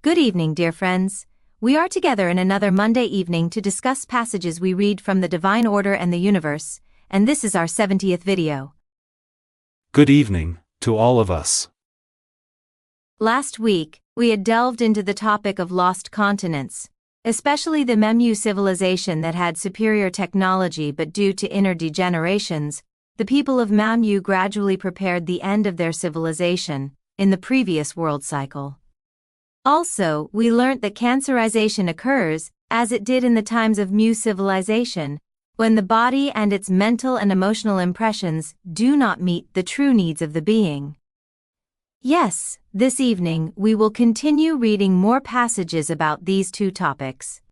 Good evening, dear friends. We are together in another Monday evening to discuss passages we read from the Divine Order and the Universe, and this is our 70th video. Good evening, to all of us. Last week, we had delved into the topic of lost continents, especially the Memu civilization that had superior technology, but due to inner degenerations, the people of Memu gradually prepared the end of their civilization in the previous world cycle. Also, we learnt that cancerization occurs, as it did in the times of Mu civilization, when the body and its mental and emotional impressions do not meet the true needs of the being. Yes, this evening we will continue reading more passages about these two topics.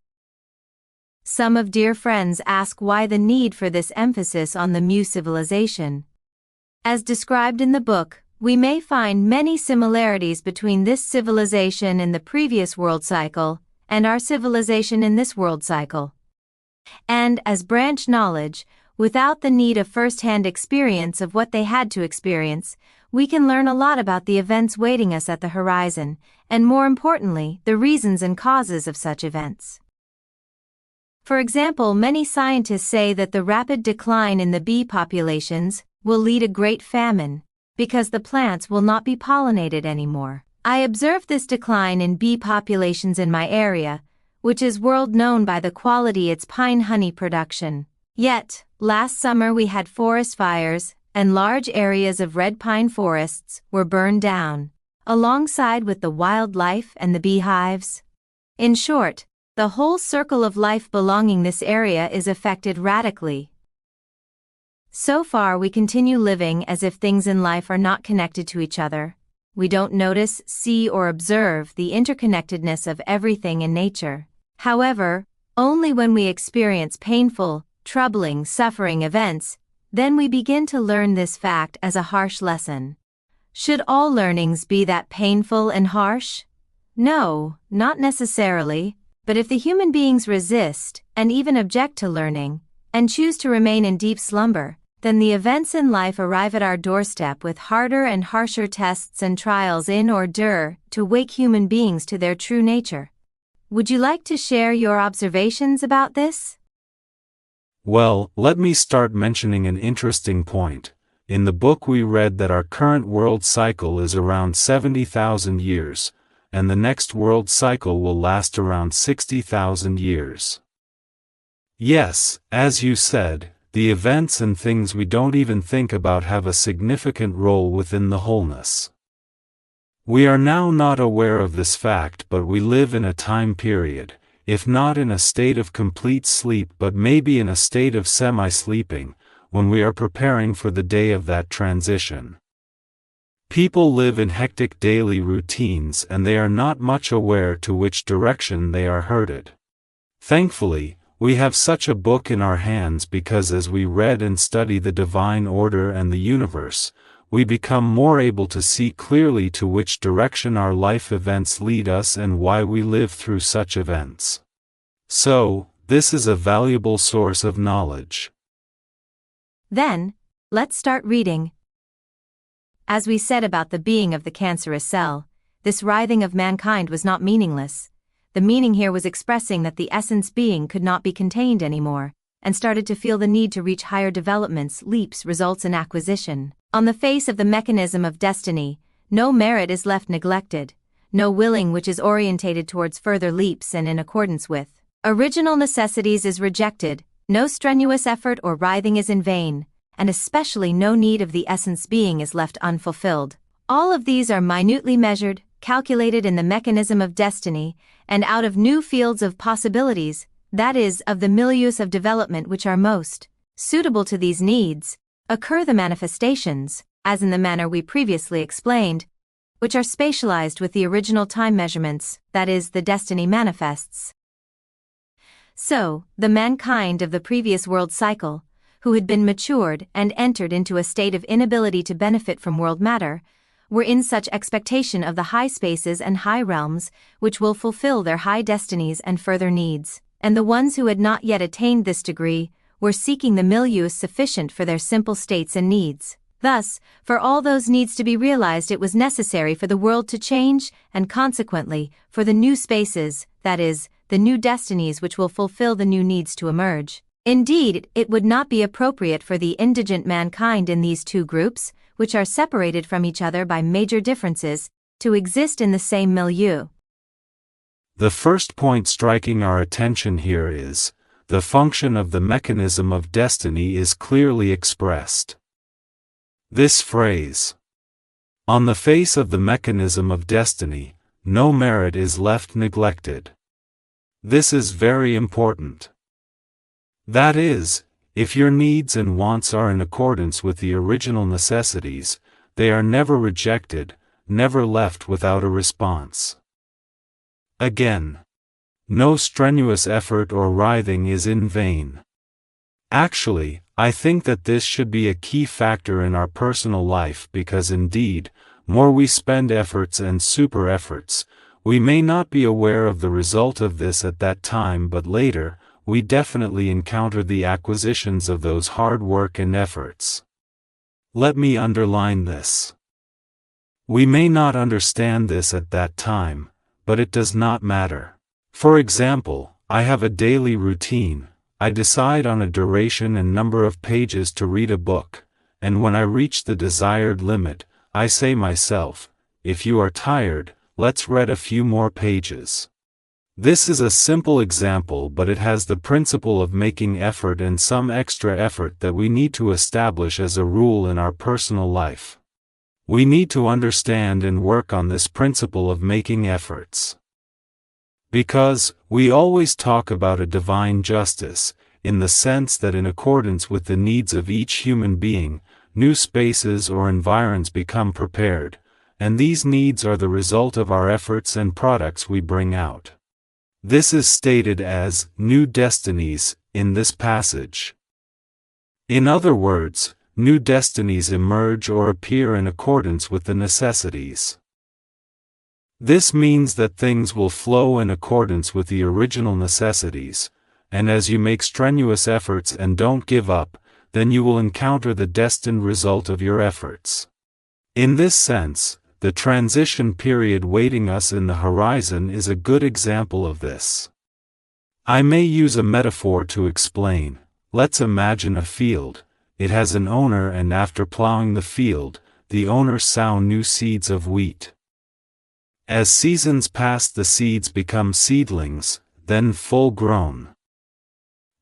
Some of dear friends ask why the need for this emphasis on the Mu civilization. As described in the book, we may find many similarities between this civilization in the previous world cycle and our civilization in this world cycle. And as branch knowledge, without the need of first-hand experience of what they had to experience, we can learn a lot about the events waiting us at the horizon, and more importantly, the reasons and causes of such events. For example, many scientists say that the rapid decline in the bee populations will lead a great famine, because the plants will not be pollinated anymore. I observed this decline in bee populations in my area, which is world known by the quality its pine honey production. Yet, last summer we had forest fires, and large areas of red pine forests were burned down, alongside with the wildlife and the beehives. In short, the whole circle of life belonging this area is affected radically. So far we continue living as if things in life are not connected to each other. We don't notice, see or observe the interconnectedness of everything in nature. However, only when we experience painful, troubling, suffering events, then we begin to learn this fact as a harsh lesson. Should all learnings be that painful and harsh? No, not necessarily. But if the human beings resist, and even object to learning, and choose to remain in deep slumber, then the events in life arrive at our doorstep with harder and harsher tests and trials in order to wake human beings to their true nature. Would you like to share your observations about this? Well, let me start mentioning an interesting point. In the book we read that our current world cycle is around 70,000 years, and the next world cycle will last around 60,000 years. Yes, as you said, the events and things we don't even think about have a significant role within the wholeness. We are now not aware of this fact, but we live in a time period, if not in a state of complete sleep but maybe in a state of semi-sleeping, when we are preparing for the day of that transition. People live in hectic daily routines and they are not much aware to which direction they are headed. Thankfully, we have such a book in our hands because as we read and study the Divine Order and the Universe, we become more able to see clearly to which direction our life events lead us and why we live through such events. So, this is a valuable source of knowledge. Then, let's start reading. As we said about the being of the cancerous cell, this writhing of mankind was not meaningless. The meaning here was expressing that the essence being could not be contained anymore, and started to feel the need to reach higher developments, leaps, results in acquisition. On the face of the mechanism of destiny, no merit is left neglected, no willing which is orientated towards further leaps and in accordance with original necessities is rejected, no strenuous effort or writhing is in vain, and especially no need of the essence being is left unfulfilled. All of these are minutely measured, calculated in the mechanism of destiny, and out of new fields of possibilities, that is, of the milieus of development which are most suitable to these needs, occur the manifestations, as in the manner we previously explained, which are spatialized with the original time measurements, that is, the destiny manifests. So, the mankind of the previous world cycle, who had been matured and entered into a state of inability to benefit from world matter, were in such expectation of the high spaces and high realms which will fulfill their high destinies and further needs, and the ones who had not yet attained this degree were seeking the milieu sufficient for their simple states and needs. Thus, for all those needs to be realized, it was necessary for the world to change, and consequently, for the new spaces, that is, the new destinies which will fulfill the new needs to emerge. Indeed, it would not be appropriate for the indigent mankind in these two groups, which are separated from each other by major differences, to exist in the same milieu. The first point striking our attention here is, the function of the mechanism of destiny is clearly expressed. This phrase, "On the face of the mechanism of destiny, no merit is left neglected." This is very important. That is, if your needs and wants are in accordance with the original necessities, they are never rejected, never left without a response. Again, no strenuous effort or writhing is in vain. Actually, I think that this should be a key factor in our personal life because indeed, more we spend efforts and super efforts, we may not be aware of the result of this at that time, but later, we definitely encounter the acquisitions of those hard work and efforts. Let me underline this. We may not understand this at that time, but it does not matter. For example, I have a daily routine. I decide on a duration and number of pages to read a book, and when I reach the desired limit, I say myself, if you are tired, let's read a few more pages. This is a simple example, but it has the principle of making effort and some extra effort that we need to establish as a rule in our personal life. We need to understand and work on this principle of making efforts. Because, we always talk about a divine justice, in the sense that in accordance with the needs of each human being, new spaces or environs become prepared, and these needs are the result of our efforts and products we bring out. This is stated as new destinies in this passage. In other words, new destinies emerge or appear in accordance with the necessities. This means that things will flow in accordance with the original necessities, and as you make strenuous efforts and don't give up, then you will encounter the destined result of your efforts. In this sense, the transition period waiting us in the horizon is a good example of this. I may use a metaphor to explain. Let's imagine a field. It has an owner, and after plowing the field, the owner sows new seeds of wheat. As seasons pass, the seeds become seedlings, then full grown.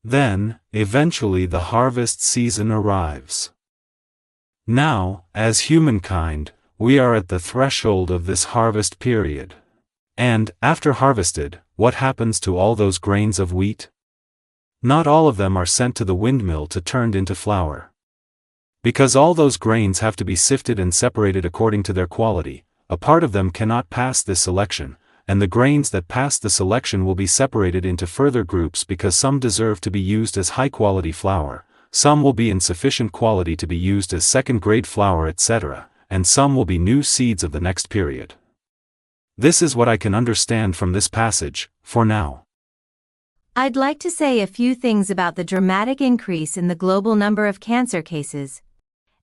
Then, eventually the harvest season arrives. Now, as humankind, we are at the threshold of this harvest period. And, after harvested, what happens to all those grains of wheat? Not all of them are sent to the windmill to turned into flour. Because all those grains have to be sifted and separated according to their quality, a part of them cannot pass this selection, and the grains that pass the selection will be separated into further groups because some deserve to be used as high-quality flour, some will be in sufficient quality to be used as second-grade flour, etc., and some will be new seeds of the next period. This is what I can understand from this passage, for now. I'd like to say a few things about the dramatic increase in the global number of cancer cases.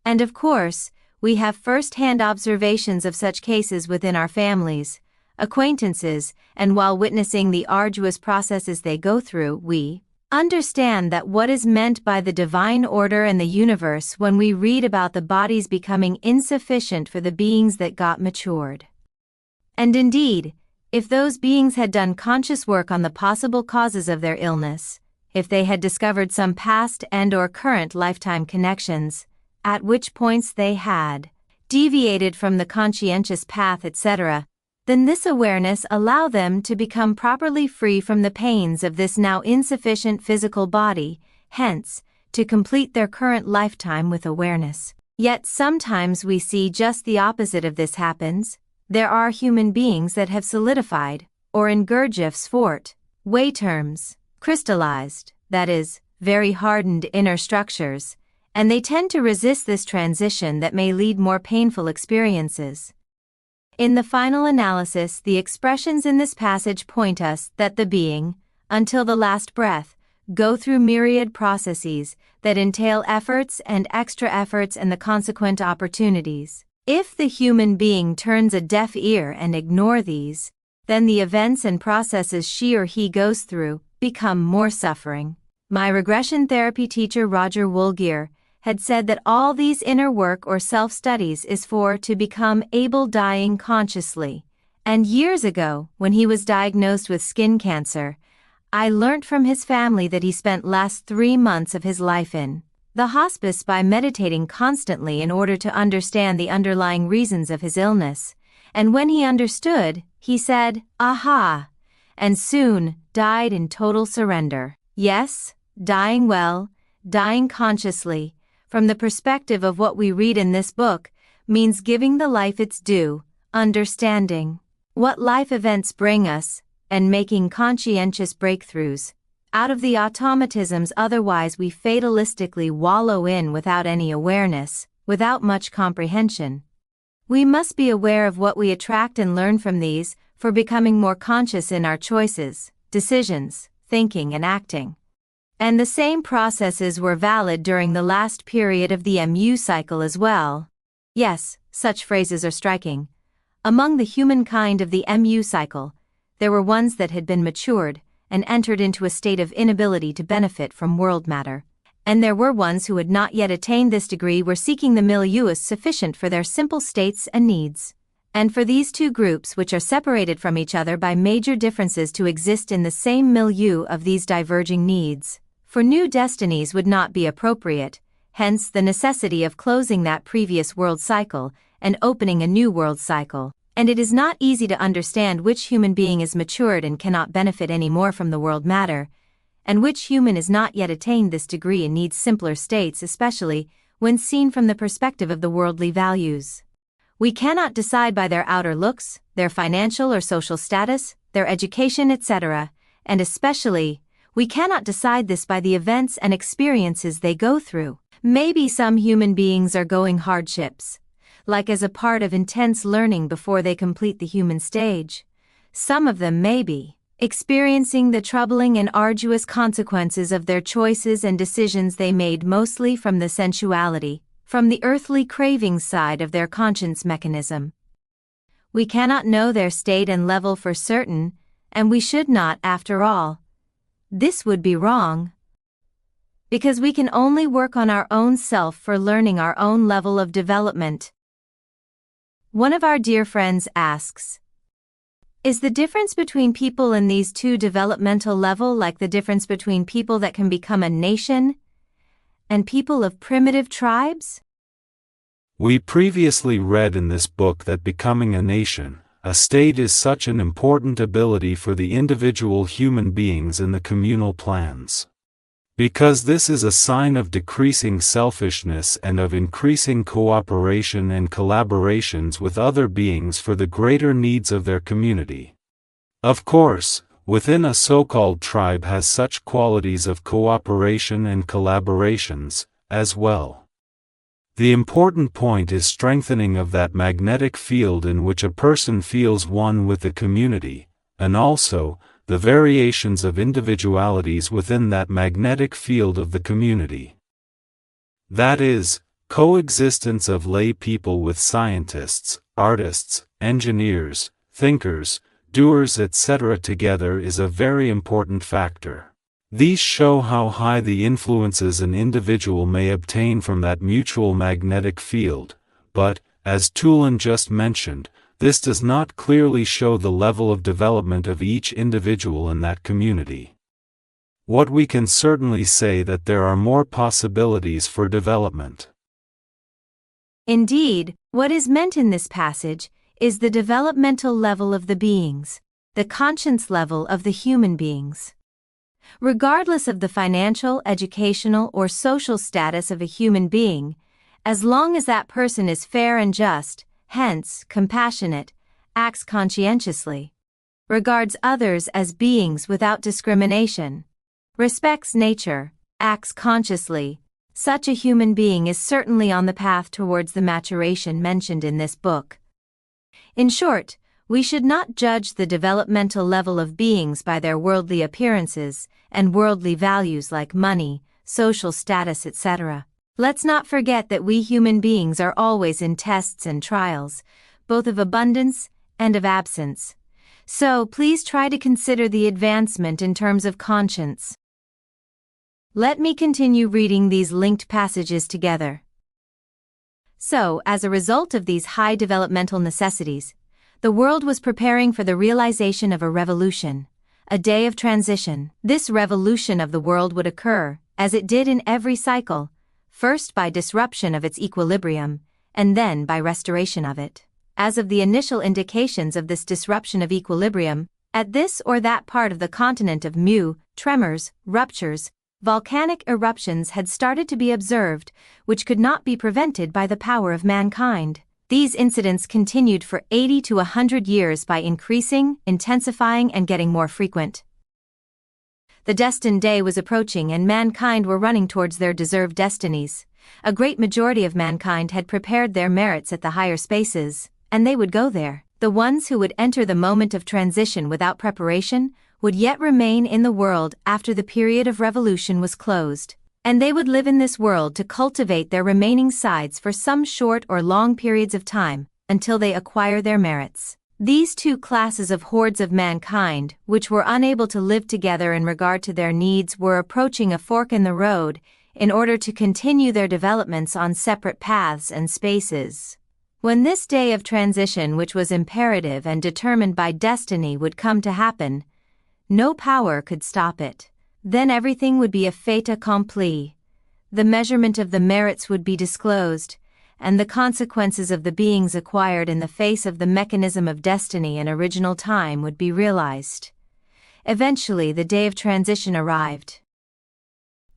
And of course, we have first-hand observations of such cases within our families, acquaintances, and while witnessing the arduous processes they go through, we understand that what is meant by the divine order and the universe when we read about the bodies becoming insufficient for the beings that got matured. And indeed, if those beings had done conscious work on the possible causes of their illness, if they had discovered some past and/or current lifetime connections, at which points they had deviated from the conscientious path, etc., then this awareness allow them to become properly free from the pains of this now insufficient physical body, hence, to complete their current lifetime with awareness. Yet sometimes we see just the opposite of this happens. There are human beings that have solidified, or in Gurdjieff's way terms, crystallized, that is, very hardened inner structures, and they tend to resist this transition that may lead more painful experiences. In the final analysis, the expressions in this passage point us that the being, until the last breath, go through myriad processes that entail efforts and extra efforts and the consequent opportunities. If the human being turns a deaf ear and ignore these, then the events and processes she or he goes through become more suffering. My regression therapy teacher Roger Woolgear had said that all these inner work or self-studies is for to become able dying consciously. And years ago, when he was diagnosed with skin cancer, I learnt from his family that he spent last 3 months of his life in the hospice by meditating constantly in order to understand the underlying reasons of his illness. And when he understood, he said, "Aha!" and soon died in total surrender. Yes, dying well, dying consciously, from the perspective of what we read in this book, means giving the life its due, understanding what life events bring us, and making conscientious breakthroughs out of the automatisms otherwise we fatalistically wallow in without any awareness, without much comprehension. We must be aware of what we attract and learn from these, for becoming more conscious in our choices, decisions, thinking and acting. And the same processes were valid during the last period of the MU cycle as well. Yes, such phrases are striking. Among the humankind of the MU cycle, there were ones that had been matured and entered into a state of inability to benefit from world matter, and there were ones who had not yet attained this degree were seeking the milieu sufficient for their simple states and needs. And for these two groups which are separated from each other by major differences to exist in the same milieu of these diverging needs, for new destinies would not be appropriate, hence the necessity of closing that previous world cycle and opening a new world cycle. And it is not easy to understand which human being is matured and cannot benefit any more from the world matter, and which human has not yet attained this degree and needs simpler states, especially when seen from the perspective of the worldly values. We cannot decide by their outer looks, their financial or social status, their education, etc., and especially, we cannot decide this by the events and experiences they go through. Maybe some human beings are going hardships, like as a part of intense learning before they complete the human stage. Some of them may be experiencing the troubling and arduous consequences of their choices and decisions they made mostly from the sensuality, from the earthly craving side of their conscience mechanism. We cannot know their state and level for certain, and we should not after all. This would be wrong, because we can only work on our own self for learning our own level of development. One of our dear friends asks, is the difference between people in these two developmental levels like the difference between people that can become a nation and people of primitive tribes? We previously read in this book that becoming a nation, a state, is such an important ability for the individual human beings in the communal plans. Because this is a sign of decreasing selfishness and of increasing cooperation and collaborations with other beings for the greater needs of their community. Of course, within a so-called tribe has such qualities of cooperation and collaborations, as well. The important point is strengthening of that magnetic field in which a person feels one with the community, and also, the variations of individualities within that magnetic field of the community. That is, coexistence of lay people with scientists, artists, engineers, thinkers, doers, etc. together is a very important factor. These show how high the influences an individual may obtain from that mutual magnetic field, but, as Tülin just mentioned, this does not clearly show the level of development of each individual in that community. What we can certainly say that there are more possibilities for development. Indeed, what is meant in this passage is the developmental level of the beings, the conscience level of the human beings. Regardless of the financial, educational, or social status of a human being, as long as that person is fair and just, hence, compassionate, acts conscientiously, regards others as beings without discrimination, respects nature, acts consciously, such a human being is certainly on the path towards the maturation mentioned in this book. In short, we should not judge the developmental level of beings by their worldly appearances and worldly values like money, social status, etc. Let's not forget that we human beings are always in tests and trials, both of abundance and of absence. So please try to consider the advancement in terms of conscience. Let me continue reading these linked passages together. So, as a result of these high developmental necessities, the world was preparing for the realization of a revolution, a day of transition. This revolution of the world would occur, as it did in every cycle, first by disruption of its equilibrium, and then by restoration of it. As of the initial indications of this disruption of equilibrium, at this or that part of the continent of Mu, tremors, ruptures, volcanic eruptions had started to be observed, which could not be prevented by the power of mankind. These incidents continued for 80 to 100 years by increasing, intensifying, and getting more frequent. The destined day was approaching and mankind were running towards their deserved destinies. A great majority of mankind had prepared their merits at the higher spaces, and they would go there. The ones who would enter the moment of transition without preparation would yet remain in the world after the period of revolution was closed, and they would live in this world to cultivate their remaining sides for some short or long periods of time, until they acquire their merits. These two classes of hordes of mankind, which were unable to live together in regard to their needs, were approaching a fork in the road in order to continue their developments on separate paths and spaces. When this day of transition, which was imperative and determined by destiny, would come to happen, no power could stop it. Then everything would be a fait accompli. The measurement of the merits would be disclosed, and the consequences of the beings acquired in the face of the mechanism of destiny and original time would be realized. Eventually, the day of transition arrived.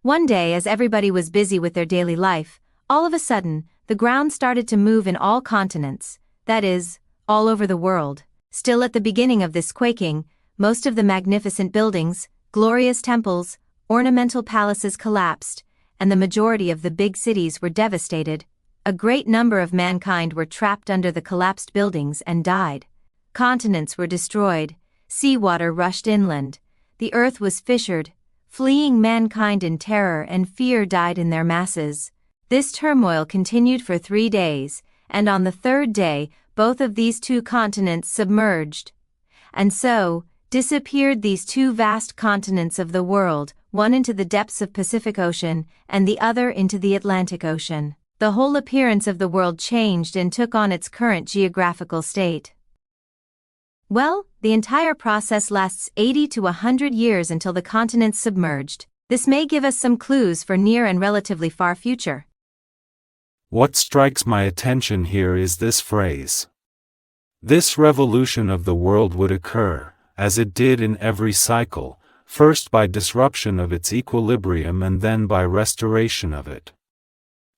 One day, as everybody was busy with their daily life, all of a sudden, the ground started to move in all continents, that is, all over the world. Still at the beginning of this quaking, most of the magnificent buildings, glorious temples, ornamental palaces collapsed, and the majority of the big cities were devastated. A great number of mankind were trapped under the collapsed buildings and died. Continents were destroyed, seawater rushed inland, the earth was fissured, fleeing mankind in terror and fear died in their masses. This turmoil continued for 3 days, and on the third day, both of these two continents submerged. And so, disappeared these two vast continents of the world, one into the depths of Pacific Ocean and the other into the Atlantic Ocean. The whole appearance of the world changed and took on its current geographical state. Well, the entire process lasts 80 to 100 years until the continents submerged. This may give us some clues for near and relatively far future. What strikes my attention here is this phrase. This revolution of the world would occur, as it did in every cycle, first by disruption of its equilibrium and then by restoration of it.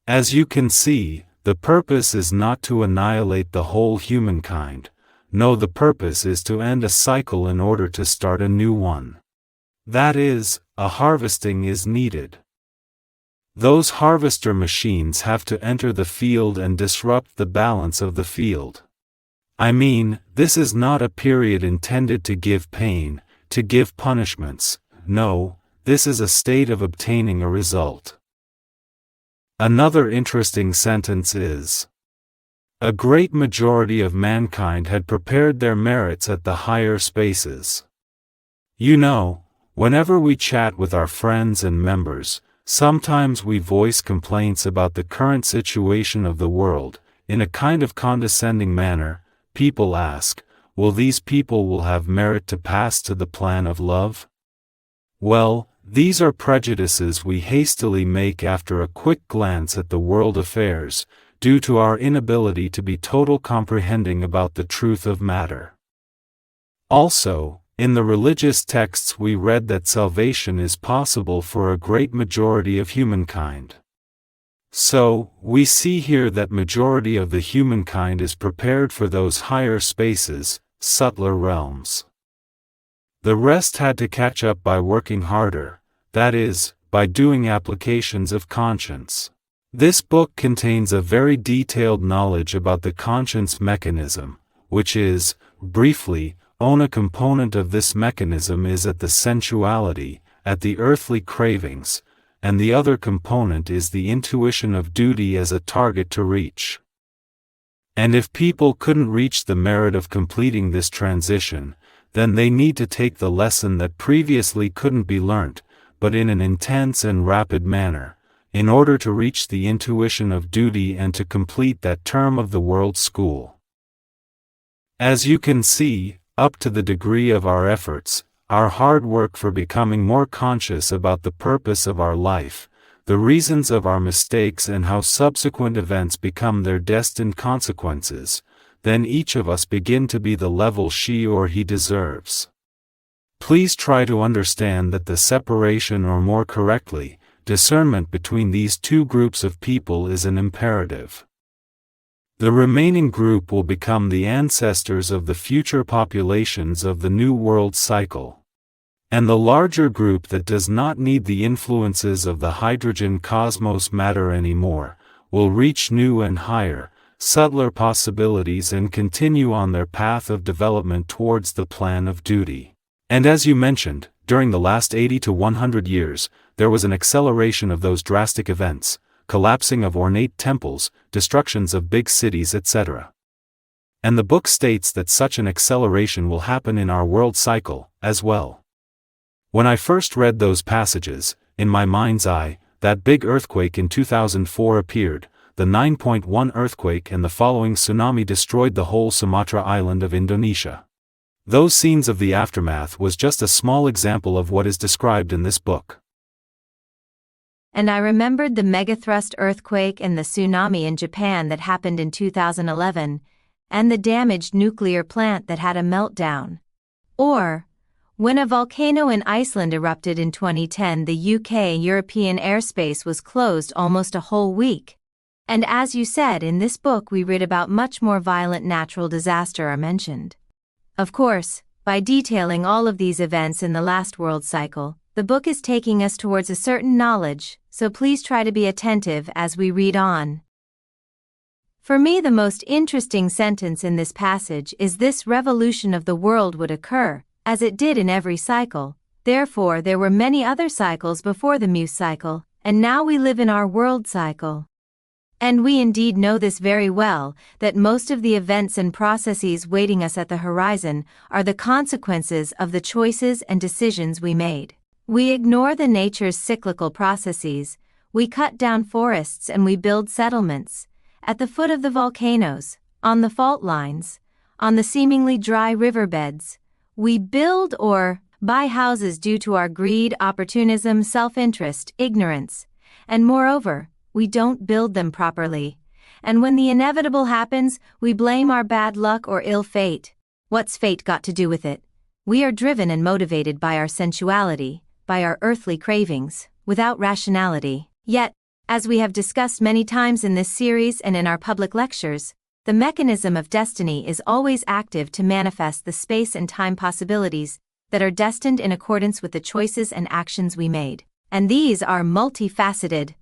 As you can see, the purpose is not to annihilate the whole humankind. No, the purpose is to end a cycle in order to start a new one. That is, a harvesting is needed. Those harvester machines have to enter the field and disrupt the balance of the field. I mean, this is not a period intended to give pain, to give punishments. No, this is a state of obtaining a result. Another interesting sentence is, a great majority of mankind had prepared their merits at the higher spaces. You know, whenever we chat with our friends and members, sometimes we voice complaints about the current situation of the world. In a kind of condescending manner, people ask, will these people will have merit to pass to the plan of love? Well, these are prejudices we hastily make after a quick glance at the world affairs, due to our inability to be total comprehending about the truth of matter. Also, in the religious texts we read that salvation is possible for a great majority of humankind. So, we see here that majority of the humankind is prepared for those higher spaces, subtler realms. The rest had to catch up by working harder, that is, by doing applications of conscience. This book contains a very detailed knowledge about the conscience mechanism, which is, Briefly, one component of this mechanism is at the sensuality, at the earthly cravings, and the other component is the intuition of duty as a target to reach. And if people couldn't reach the merit of completing this transition, then they need to take the lesson that previously couldn't be learnt, but in an intense and rapid manner, in order to reach the intuition of duty and to complete that term of the world school. As you can see, up to the degree of our efforts, our hard work for becoming more conscious about the purpose of our life, the reasons of our mistakes and how subsequent events become their destined consequences, then each of us begin to be the level she or he deserves. Please try to understand that the separation, or more correctly, discernment between these two groups of people is an imperative. The remaining group will become the ancestors of the future populations of the New World Cycle. And the larger group that does not need the influences of the hydrogen cosmos matter anymore, will reach new and higher, subtler possibilities and continue on their path of development towards the plan of duty. And as you mentioned, during the last 80 to 100 years, there was an acceleration of those drastic events, collapsing of ornate temples, destructions of big cities, etc. And the book states that such an acceleration will happen in our world cycle, as well. When I first read those passages, in my mind's eye, that big earthquake in 2004 appeared, the 9.1 earthquake and the following tsunami destroyed the whole Sumatra island of Indonesia. Those scenes of the aftermath was just a small example of what is described in this book. And I remembered the megathrust earthquake and the tsunami in Japan that happened in 2011, and the damaged nuclear plant that had a meltdown. Or, when a volcano in Iceland erupted in 2010, the UK European airspace was closed almost a whole week. And as you said, in this book we read about much more violent natural disaster are mentioned. Of course, by detailing all of these events in the last world cycle, the book is taking us towards a certain knowledge, so please try to be attentive as we read on. For me, the most interesting sentence in this passage is this: revolution of the world would occur, as it did in every cycle, therefore there were many other cycles before the Muse cycle, and now we live in our world cycle. And we indeed know this very well, that most of the events and processes waiting us at the horizon are the consequences of the choices and decisions we made. We ignore the nature's cyclical processes, we cut down forests and we build settlements, at the foot of the volcanoes, on the fault lines, on the seemingly dry riverbeds. We build or buy houses due to our greed, opportunism, self-interest, ignorance, and moreover, we don't build them properly. And when the inevitable happens, we blame our bad luck or ill fate. What's fate got to do with it? We are driven and motivated by our sensuality, by our earthly cravings, without rationality. Yet, as we have discussed many times in this series and in our public lectures, the mechanism of destiny is always active to manifest the space and time possibilities that are destined in accordance with the choices and actions we made. And these are multifaceted.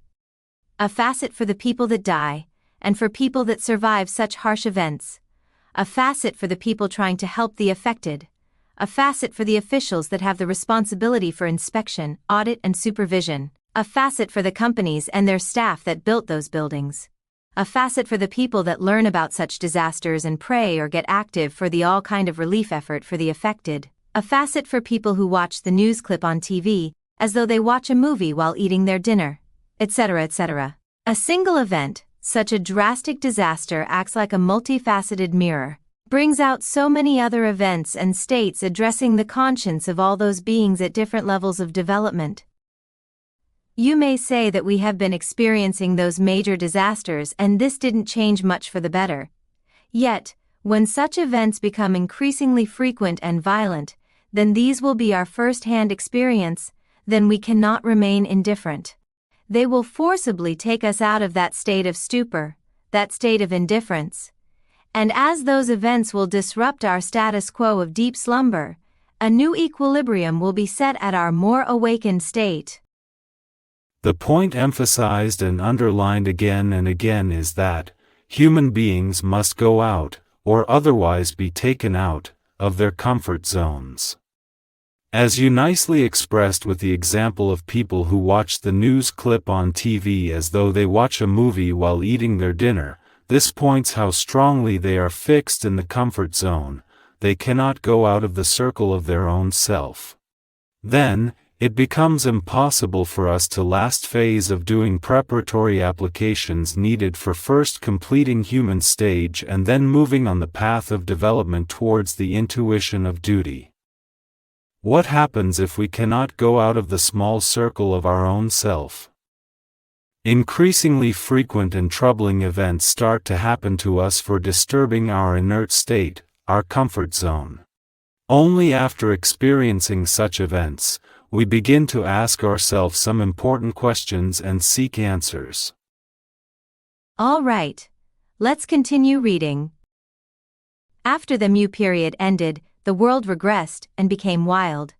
A facet for the people that die, and for people that survive such harsh events. A facet for the people trying to help the affected. A facet for the officials that have the responsibility for inspection, audit and supervision. A facet for the companies and their staff that built those buildings. A facet for the people that learn about such disasters and pray or get active for the all kind of relief effort for the affected. A facet for people who watch the news clip on TV, as though they watch a movie while eating their dinner, etc., etc. A single event, such a drastic disaster, acts like a multifaceted mirror, brings out so many other events and states addressing the conscience of all those beings at different levels of development. You may say that we have been experiencing those major disasters and this didn't change much for the better. Yet, when such events become increasingly frequent and violent, then these will be our first-hand experience, then we cannot remain indifferent. They will forcibly take us out of that state of stupor, that state of indifference. And as those events will disrupt our status quo of deep slumber, a new equilibrium will be set at our more awakened state. The point emphasized and underlined again and again is that human beings must go out, or otherwise be taken out of their comfort zones. As you nicely expressed with the example of people who watch the news clip on TV as though they watch a movie while eating their dinner, this points how strongly they are fixed in the comfort zone. They cannot go out of the circle of their own self. Then, it becomes impossible for us to last phase of doing preparatory applications needed for first completing human stage and then moving on the path of development towards the intuition of duty. What happens if we cannot go out of the small circle of our own self? Increasingly frequent and troubling events start to happen to us for disturbing our inert state, our comfort zone. Only after experiencing such events, we begin to ask ourselves some important questions and seek answers. All right, let's continue reading. After the Mu period ended, the world regressed and became wild.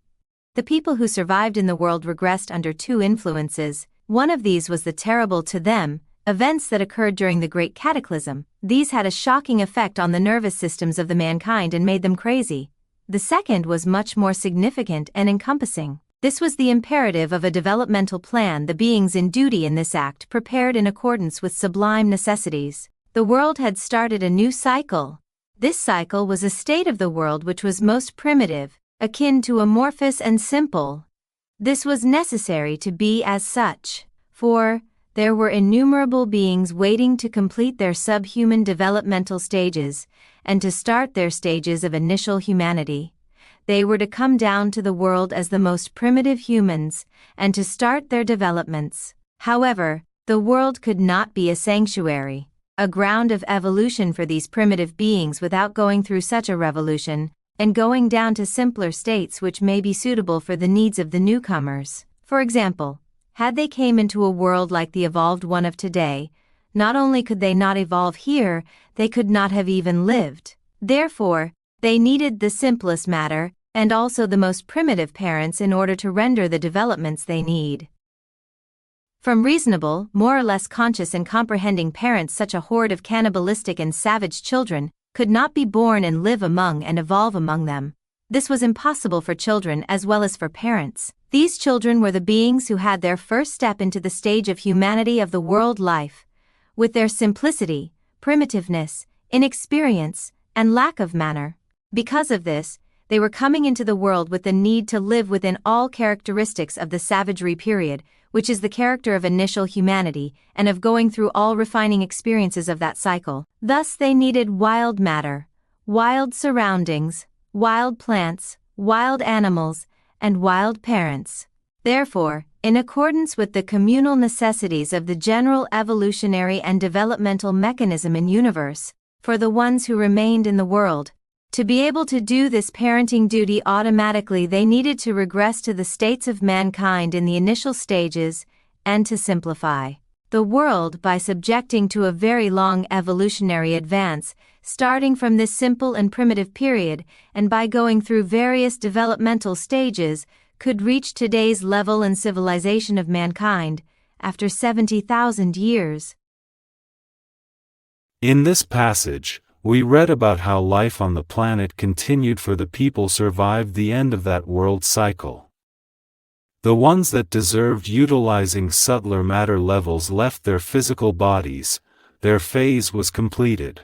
The people who survived in the world regressed under two influences. One of these was the terrible to them events that occurred during the Great Cataclysm. These had a shocking effect on the nervous systems of the mankind and made them crazy. The second was much more significant and encompassing. This was the imperative of a developmental plan the beings in duty in this act prepared in accordance with sublime necessities. The world had started a new cycle. This cycle was a state of the world which was most primitive, akin to amorphous and simple. This was necessary to be as such, for there were innumerable beings waiting to complete their subhuman developmental stages, and to start their stages of initial humanity. They were to come down to the world as the most primitive humans, and to start their developments. However, the world could not be a sanctuary, a ground of evolution for these primitive beings without going through such a revolution, and going down to simpler states which may be suitable for the needs of the newcomers. For example, had they came into a world like the evolved one of today, not only could they not evolve here, they could not have even lived. Therefore, they needed the simplest matter, and also the most primitive parents in order to render the developments they need. From reasonable, more or less conscious and comprehending parents, such a horde of cannibalistic and savage children could not be born and live among and evolve among them. This was impossible for children as well as for parents. These children were the beings who had their first step into the stage of humanity of the world life. With their simplicity, primitiveness, inexperience, and lack of manner. Because of this, they were coming into the world with the need to live within all characteristics of the savagery period, which is the character of initial humanity, and of going through all refining experiences of that cycle. Thus they needed wild matter, wild surroundings, wild plants, wild animals, and wild parents. Therefore, in accordance with the communal necessities of the general evolutionary and developmental mechanism in universe, for the ones who remained in the world, to be able to do this parenting duty automatically, they needed to regress to the states of mankind in the initial stages, and to simplify the world by subjecting to a very long evolutionary advance, starting from this simple and primitive period, and by going through various developmental stages, could reach today's level and civilization of mankind, after 70,000 years. In this passage, we read about how life on the planet continued for the people survived the end of that world cycle. The ones that deserved utilizing subtler matter levels left their physical bodies, their phase was completed.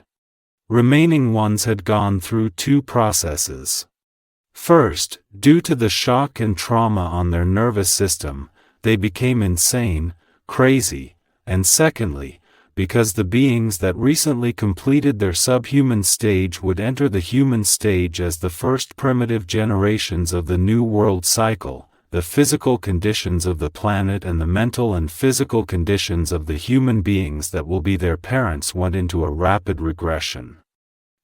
Remaining ones had gone through two processes. First, due to the shock and trauma on their nervous system, they became insane, crazy, and secondly, because the beings that recently completed their subhuman stage would enter the human stage as the first primitive generations of the New World Cycle, the physical conditions of the planet and the mental and physical conditions of the human beings that will be their parents went into a rapid regression.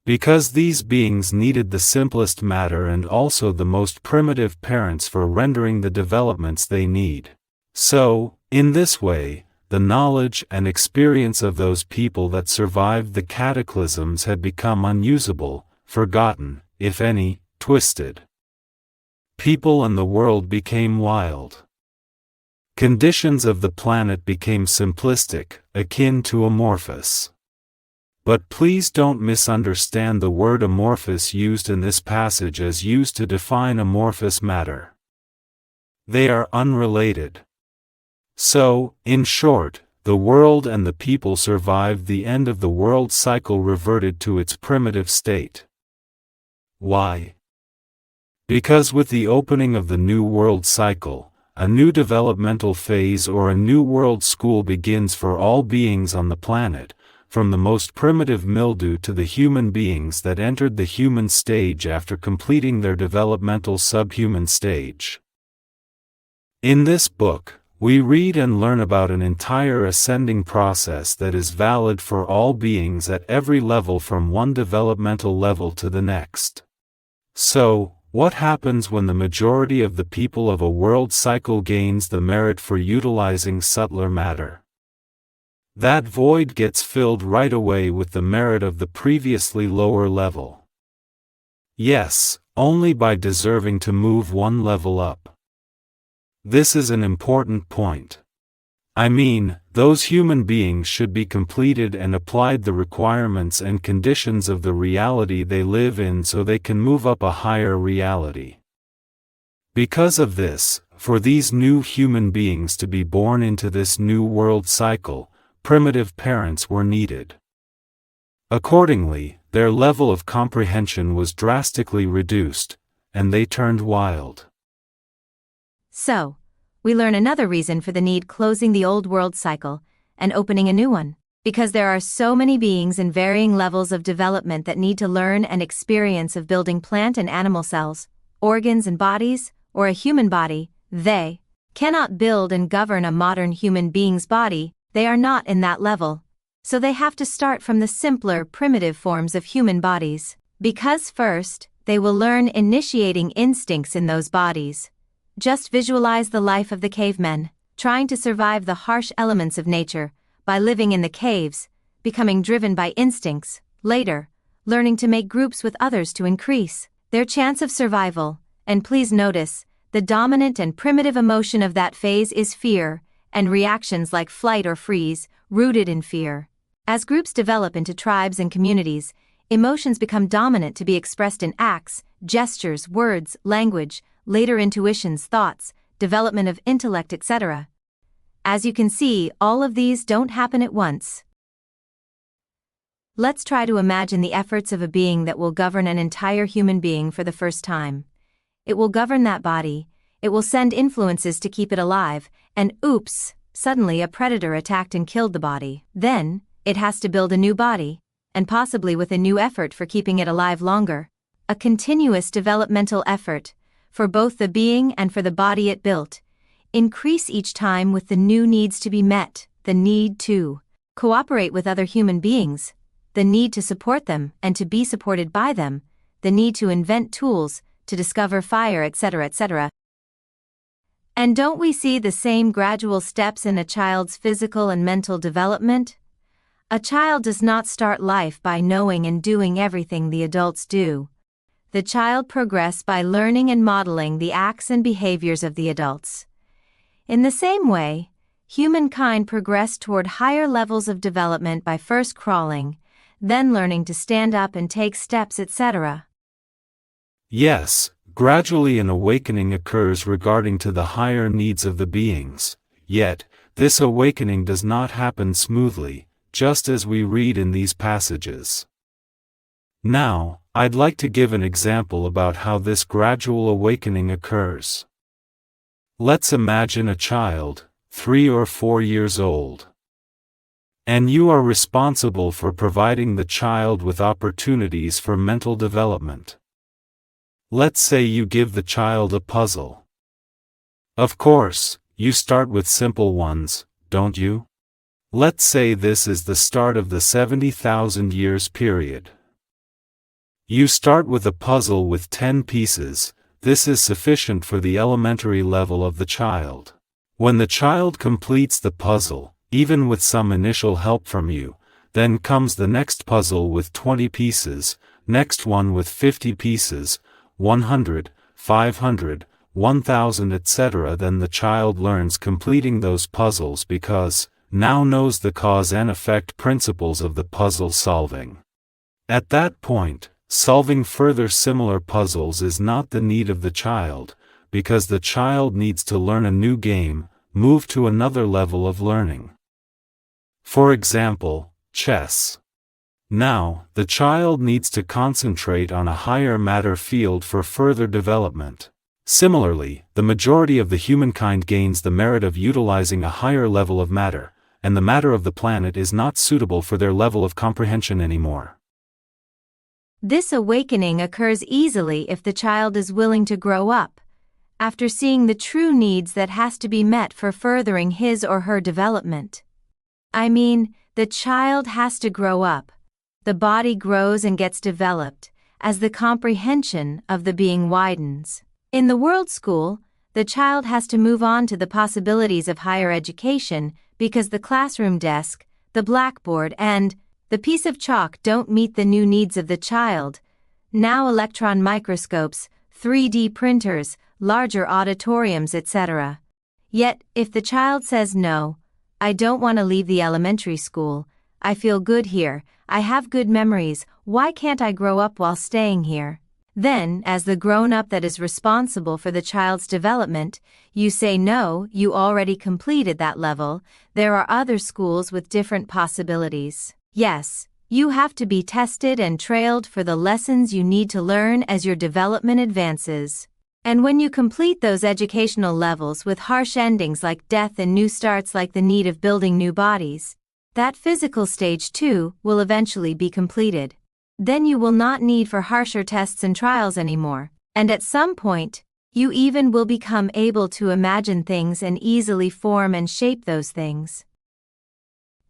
Because these beings needed the simplest matter and also the most primitive parents for rendering the developments they need. So, in this way, the knowledge and experience of those people that survived the cataclysms had become unusable, forgotten, if any, twisted. People and the world became wild. Conditions of the planet became simplistic, akin to amorphous. But please don't misunderstand the word amorphous used in this passage as used to define amorphous matter. They are unrelated. So, in short, the world and the people survived the end of the world cycle, reverted to its primitive state. Why? Because with the opening of the new world cycle, a new developmental phase or a new world school begins for all beings on the planet, from the most primitive mildew to the human beings that entered the human stage after completing their developmental subhuman stage. In this book, we read and learn about an entire ascending process that is valid for all beings at every level, from one developmental level to the next. So, what happens when the majority of the people of a world cycle gains the merit for utilizing subtler matter? That void gets filled right away with the merit of the previously lower level. Yes, only by deserving to move one level up. This is an important point. I mean, those human beings should be completed and applied the requirements and conditions of the reality they live in so they can move up a higher reality. Because of this, for these new human beings to be born into this new world cycle, primitive parents were needed. Accordingly, their level of comprehension was drastically reduced, and they turned wild. So, we learn another reason for the need closing the old world cycle and opening a new one. Because there are so many beings in varying levels of development that need to learn and experience of building plant and animal cells, organs and bodies, or a human body, they cannot build and govern a modern human being's body. They are not in that level. So they have to start from the simpler, primitive forms of human bodies. Because first, they will learn initiating instincts in those bodies. Just visualize the life of the cavemen, trying to survive the harsh elements of nature, by living in the caves, becoming driven by instincts, later, learning to make groups with others to increase their chance of survival. And please notice, the dominant and primitive emotion of that phase is fear, and reactions like flight or freeze, rooted in fear. As groups develop into tribes and communities, emotions become dominant to be expressed in acts, gestures, words, language, later intuitions, thoughts, development of intellect, etc. As you can see, all of these don't happen at once. Let's try to imagine the efforts of a being that will govern an entire human being for the first time. It will govern that body, it will send influences to keep it alive, and oops, suddenly a predator attacked and killed the body. Then, it has to build a new body, and possibly with a new effort for keeping it alive longer. A continuous developmental effort, for both the being and for the body it built, increase each time with the new needs to be met, the need to cooperate with other human beings, the need to support them and to be supported by them, the need to invent tools, to discover fire, etc., etc. And don't we see the same gradual steps in a child's physical and mental development? A child does not start life by knowing and doing everything the adults do. The child progresses by learning and modeling the acts and behaviors of the adults. In the same way, humankind progressed toward higher levels of development by first crawling, then learning to stand up and take steps, etc. Yes, gradually an awakening occurs regarding to the higher needs of the beings, yet, this awakening does not happen smoothly, just as we read in these passages. Now, I'd like to give an example about how this gradual awakening occurs. Let's imagine a child, 3 or 4 years old. And you are responsible for providing the child with opportunities for mental development. Let's say you give the child a puzzle. Of course, you start with simple ones, don't you? Let's say this is the start of the 70,000 years period. You start with a puzzle with 10 pieces. This is sufficient for the elementary level of the child. When the child completes the puzzle, even with some initial help from you, then comes the next puzzle with 20 pieces, next one with 50 pieces, 100, 500, 1000, etc. Then the child learns completing those puzzles because, now knows the cause and effect principles of the puzzle solving. At that point, solving further similar puzzles is not the need of the child, because the child needs to learn a new game, move to another level of learning. For example, chess. Now, the child needs to concentrate on a higher matter field for further development. Similarly, the majority of the humankind gains the merit of utilizing a higher level of matter, and the matter of the planet is not suitable for their level of comprehension anymore. This awakening occurs easily if the child is willing to grow up, after seeing the true needs that has to be met for furthering his or her development. I mean, the child has to grow up. The body grows and gets developed as the comprehension of the being widens. In the world school, the child has to move on to the possibilities of higher education because the classroom desk, the blackboard, and the piece of chalk don't meet the new needs of the child. Now electron microscopes, 3D printers, larger auditoriums, etc. Yet, if the child says no, I don't want to leave the elementary school, I feel good here, I have good memories, why can't I grow up while staying here? Then, as the grown-up that is responsible for the child's development, you say no, you already completed that level, there are other schools with different possibilities. Yes, you have to be tested and trailed for the lessons you need to learn as your development advances. And when you complete those educational levels with harsh endings like death and new starts like the need of building new bodies, that physical stage too will eventually be completed. Then you will not need for harsher tests and trials anymore, and at some point, you even will become able to imagine things and easily form and shape those things.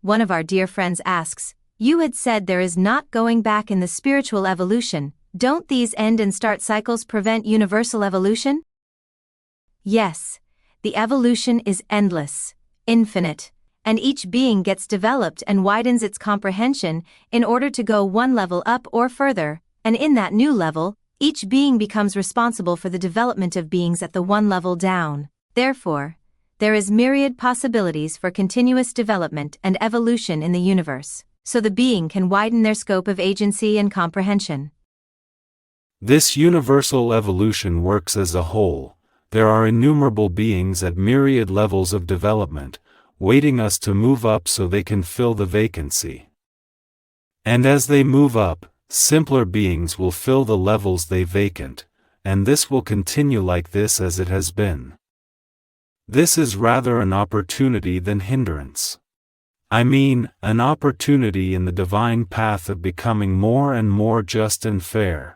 One of our dear friends asks, you had said there is not going back in the spiritual evolution, don't these end and start cycles prevent universal evolution? Yes, the evolution is endless, infinite, and each being gets developed and widens its comprehension in order to go one level up or further, and in that new level, each being becomes responsible for the development of beings at the one level down. Therefore, there is myriad possibilities for continuous development and evolution in the universe, so the being can widen their scope of agency and comprehension. This universal evolution works as a whole. There are innumerable beings at myriad levels of development, waiting us to move up so they can fill the vacancy. And as they move up, simpler beings will fill the levels they vacant, and this will continue like this as it has been. This is rather an opportunity than hindrance. I mean, an opportunity in the divine path of becoming more and more just and fair.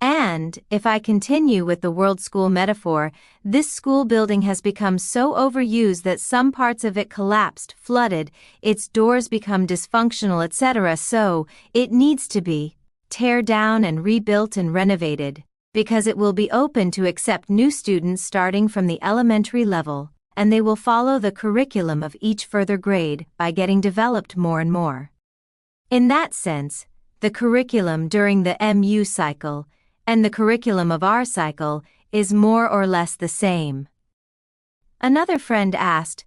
And, if I continue with the world school metaphor, this school building has become so overused that some parts of it collapsed, flooded, its doors become dysfunctional, etc. So, it needs to be tear down and rebuilt and renovated, because it will be open to accept new students starting from the elementary level, and they will follow the curriculum of each further grade by getting developed more and more. In that sense, the curriculum during the MU cycle and the curriculum of our cycle is more or less the same. Another friend asked,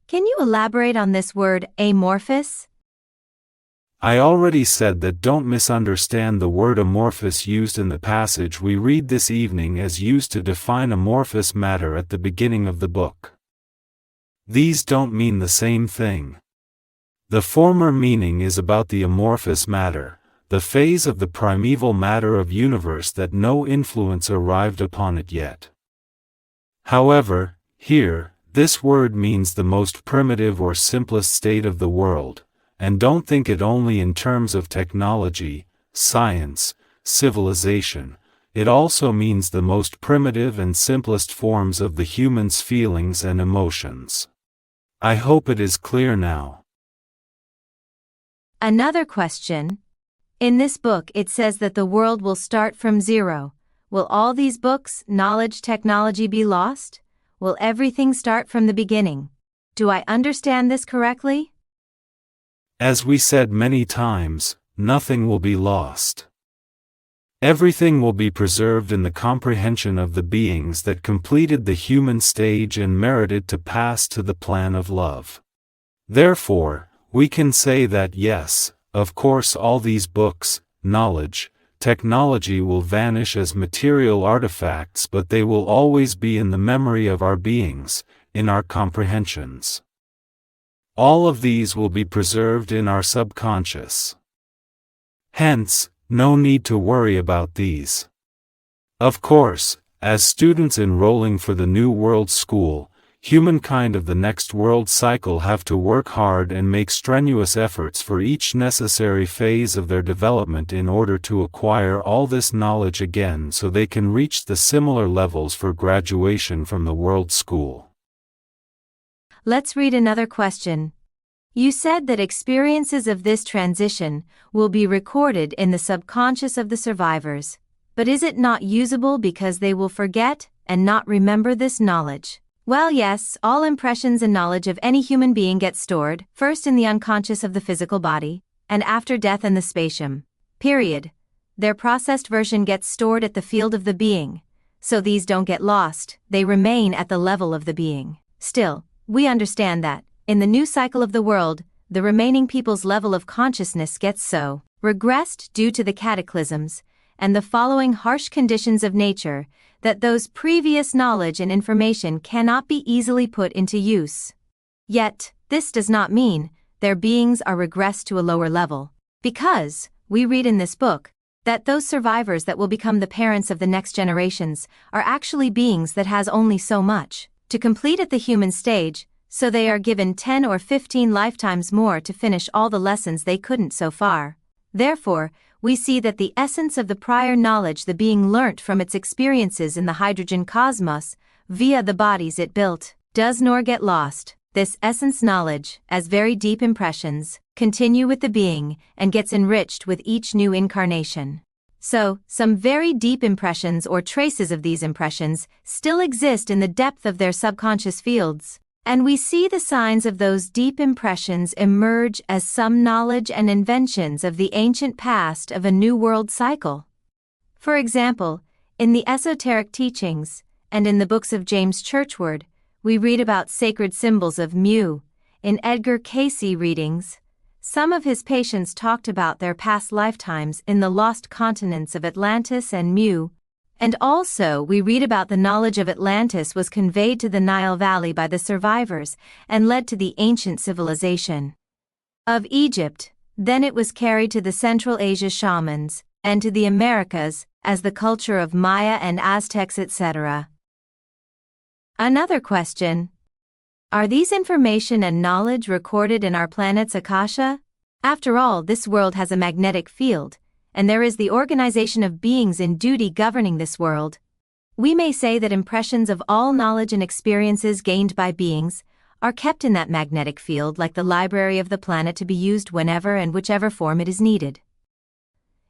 can you elaborate on this word amorphous? I already said that don't misunderstand the word amorphous used in the passage we read this evening as used to define amorphous matter at the beginning of the book. These don't mean the same thing. The former meaning is about the amorphous matter, the phase of the primeval matter of universe that no influence arrived upon it yet. However, here, this word means the most primitive or simplest state of the world, and don't think it only in terms of technology, science, civilization, it also means the most primitive and simplest forms of the human's feelings and emotions. I hope it is clear now. Another question. In this book it says that the world will start from zero. Will all these books, knowledge, technology be lost? Will everything start from the beginning? Do I understand this correctly? As we said many times, nothing will be lost. Everything will be preserved in the comprehension of the beings that completed the human stage and merited to pass to the plan of love. Therefore, we can say that yes, of course all these books, knowledge, technology will vanish as material artifacts, but they will always be in the memory of our beings, in our comprehensions. All of these will be preserved in our subconscious. Hence, no need to worry about these. Of course, as students enrolling for the New World School, humankind of the next world cycle have to work hard and make strenuous efforts for each necessary phase of their development in order to acquire all this knowledge again so they can reach the similar levels for graduation from the world school. Let's read another question. You said that experiences of this transition will be recorded in the subconscious of the survivors, but is it not usable because they will forget and not remember this knowledge? Well, yes, all impressions and knowledge of any human being get stored, first in the unconscious of the physical body, and after death in the spatium. Period. Their processed version gets stored at the field of the being, so these don't get lost, they remain at the level of the being. Still, we understand that, in the new cycle of the world, the remaining people's level of consciousness gets so regressed due to the cataclysms and the following harsh conditions of nature that those previous knowledge and information cannot be easily put into use. Yet, this does not mean their beings are regressed to a lower level, because, we read in this book, that those survivors that will become the parents of the next generations are actually beings that has only so much to complete at the human stage, so they are given 10 or 15 lifetimes more to finish all the lessons they couldn't so far. Therefore, we see that the essence of the prior knowledge the being learnt from its experiences in the hydrogen cosmos, via the bodies it built, does nor get lost. This essence knowledge, as very deep impressions, continue with the being, and gets enriched with each new incarnation. So, some very deep impressions or traces of these impressions still exist in the depth of their subconscious fields, and we see the signs of those deep impressions emerge as some knowledge and inventions of the ancient past of a new world cycle. For example, in the esoteric teachings, and in the books of James Churchward, we read about sacred symbols of Mu. In Edgar Cayce readings, some of his patients talked about their past lifetimes in the lost continents of Atlantis and Mu, and also we read about the knowledge of Atlantis was conveyed to the Nile Valley by the survivors and led to the ancient civilization of Egypt. Then it was carried to the Central Asia shamans, and to the Americas, as the culture of Maya and Aztecs, etc. Another question. Are these information and knowledge recorded in our planet's Akasha? After all, this world has a magnetic field, and there is the organization of beings in duty governing this world. We may say that impressions of all knowledge and experiences gained by beings are kept in that magnetic field like the library of the planet to be used whenever and whichever form it is needed.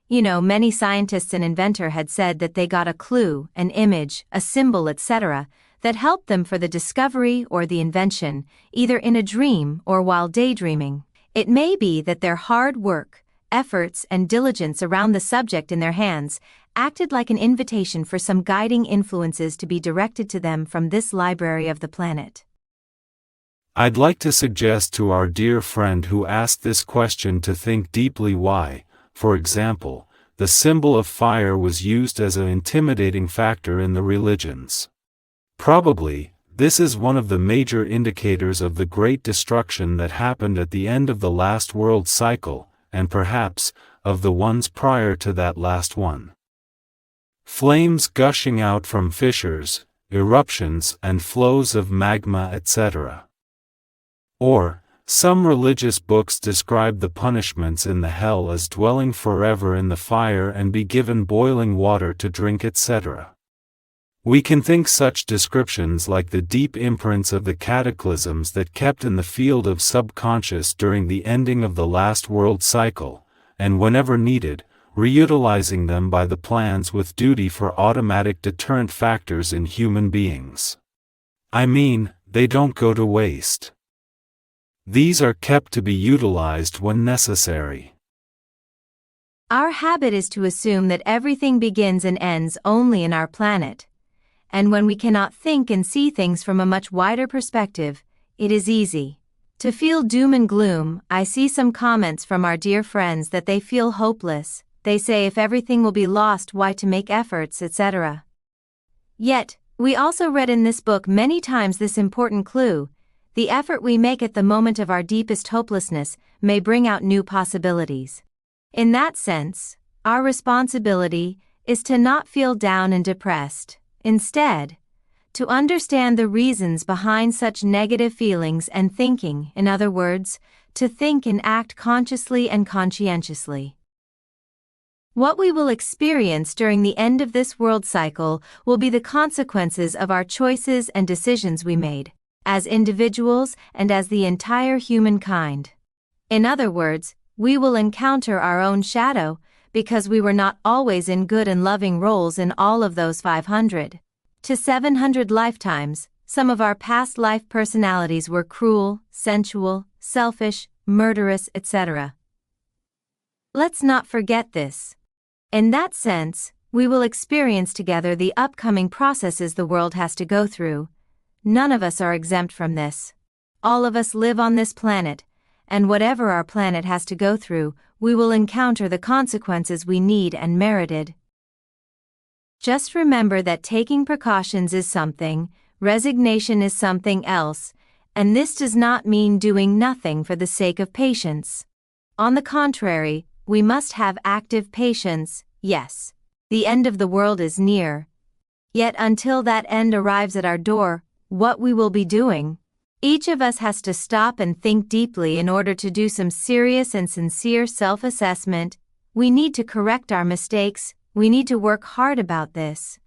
You know, many scientists and inventors had said that they got a clue, an image, a symbol, etc., that helped them for the discovery or the invention, either in a dream or while daydreaming. It may be that their hard work, efforts and diligence around the subject in their hands acted like an invitation for some guiding influences to be directed to them from this library of the planet. I'd like to suggest to our dear friend who asked this question to think deeply why, for example, the symbol of fire was used as an intimidating factor in the religions. Probably, this is one of the major indicators of the great destruction that happened at the end of the last world cycle, and perhaps, of the ones prior to that last one. Flames gushing out from fissures, eruptions and flows of magma, etc. Or, some religious books describe the punishments in the hell as dwelling forever in the fire and be given boiling water to drink, etc. We can think such descriptions like the deep imprints of the cataclysms that kept in the field of subconscious during the ending of the last world cycle, and whenever needed, reutilizing them by the plans with duty for automatic deterrent factors in human beings. I mean, they don't go to waste. These are kept to be utilized when necessary. Our habit is to assume that everything begins and ends only in our planet. And when we cannot think and see things from a much wider perspective, it is easy To feel doom and gloom, I see some comments from our dear friends that they feel hopeless. They say if everything will be lost, why to make efforts, etc. Yet, we also read in this book many times this important clue: the effort we make at the moment of our deepest hopelessness may bring out new possibilities. In that sense, our responsibility is to not feel down and depressed. Instead, to understand the reasons behind such negative feelings and thinking, in other words, to think and act consciously and conscientiously. What we will experience during the end of this world cycle will be the consequences of our choices and decisions we made, as individuals and as the entire humankind. In other words, we will encounter our own shadow, because we were not always in good and loving roles in all of those 500 to 700 lifetimes. Some of our past life personalities were cruel, sensual, selfish, murderous, etc. Let's not forget this. In that sense, we will experience together the upcoming processes the world has to go through. None of us are exempt from this. All of us live on this planet, and whatever our planet has to go through, we will encounter the consequences we need and merited. Just remember that taking precautions is something, resignation is something else, and this does not mean doing nothing for the sake of patience. On the contrary, we must have active patience. Yes, the end of the world is near. Yet until that end arrives at our door, what we will be doing? Each of us has to stop and think deeply in order to do some serious and sincere self-assessment. We need to correct our mistakes. We need to work hard about this.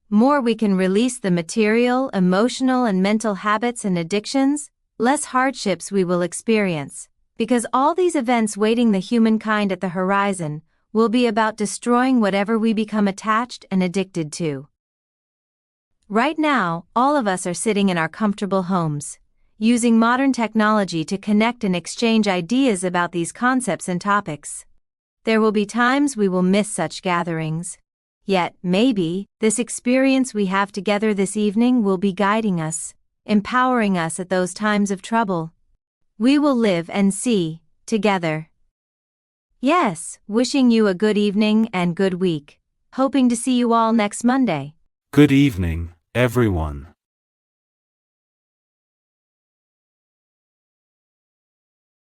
More we can release the material, emotional, and mental habits and addictions, less hardships we will experience, because all these events waiting the humankind at the horizon will be about destroying whatever we become attached and addicted to. Right now, all of us are sitting in our comfortable homes, using modern technology to connect and exchange ideas about these concepts and topics. There will be times we will miss such gatherings. Yet, maybe, this experience we have together this evening will be guiding us, empowering us at those times of trouble. We will live and see, together. Yes, wishing you a good evening and good week. Hoping to see you all next Monday. Good evening, everyone.